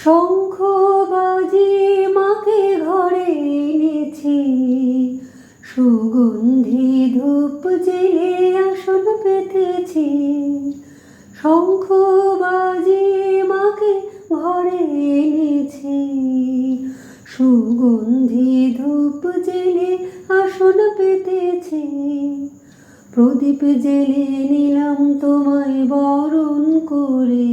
শঙ্খ বাজিয়ে মাকে ঘরে এনেছি, সুগন্ধি ধূপ জেলে আসন পেতেছি। শঙ্খ বাজিয়ে মাকে ঘরে এনেছি, সুগন্ধি ধূপ জেলে আসন পেতেছি। প্রদীপ জেলে নিলাম তোমায় বরণ করে,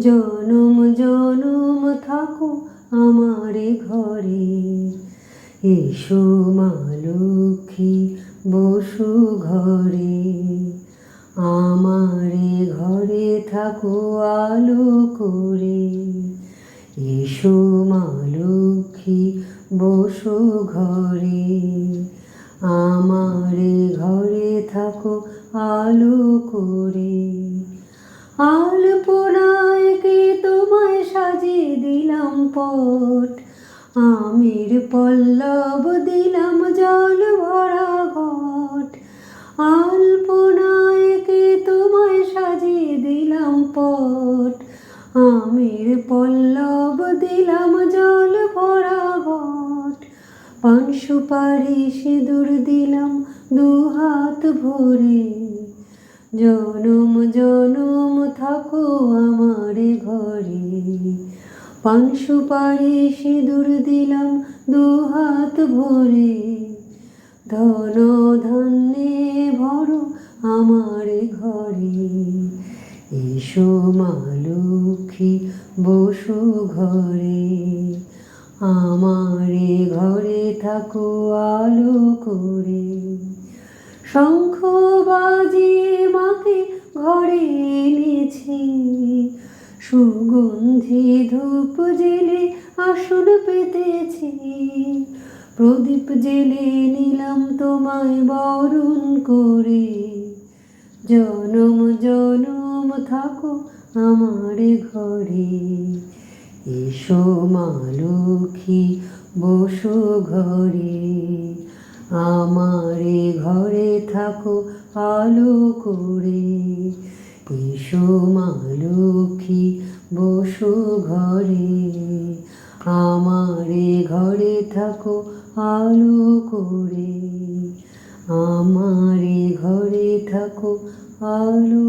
জনম জনম থাকো আমারে ঘরে। এসো মা লক্ষ্মী বসু ঘরে, আমারে ঘরে থাকো আলো করে। এসো মা লক্ষ্মী বসু ঘরে, আমারে ঘরে থাকো আলো করে। আলপনায় কে তোমায় সাজিয়ে দিলাম পট, আমের পল্লব দিলাম জল ভরা ঘট। আলপনায় কে তোমায় সাজিয়ে দিলাম পট, আমের পল্লব দিলাম জল ভরা ঘট। পান সুপারি সিঁদুর দিলাম দুহাত ভরে, জনম জনম থাকো আমারে ঘরে। পান সুপারি সিঁদুর দিলাম দুহাত ভরে, ধন ধান্যে ভরো আমারে ঘরে। এসো মা লক্ষ্মী বসু ঘরে, আমারে ঘরে থাকো আলো করে। শঙ্খ বাজিয়ে মাকে ঘরে এনেছি, সুগন্ধি ধূপ জেলে আসন পেতেছি। প্রদীপ জেলে নিলাম তোমায় বরণ করে, জনম জনম থাকো আমারে ঘরে। এসো মা লক্ষ্মী বসু ঘরে, আমারে ঘরে থাকো আলো করে। এসো মা লক্ষ্মী বসু ঘরে, আমারে ঘরে থাকো আলো করে। আমারে ঘরে থাকো আলো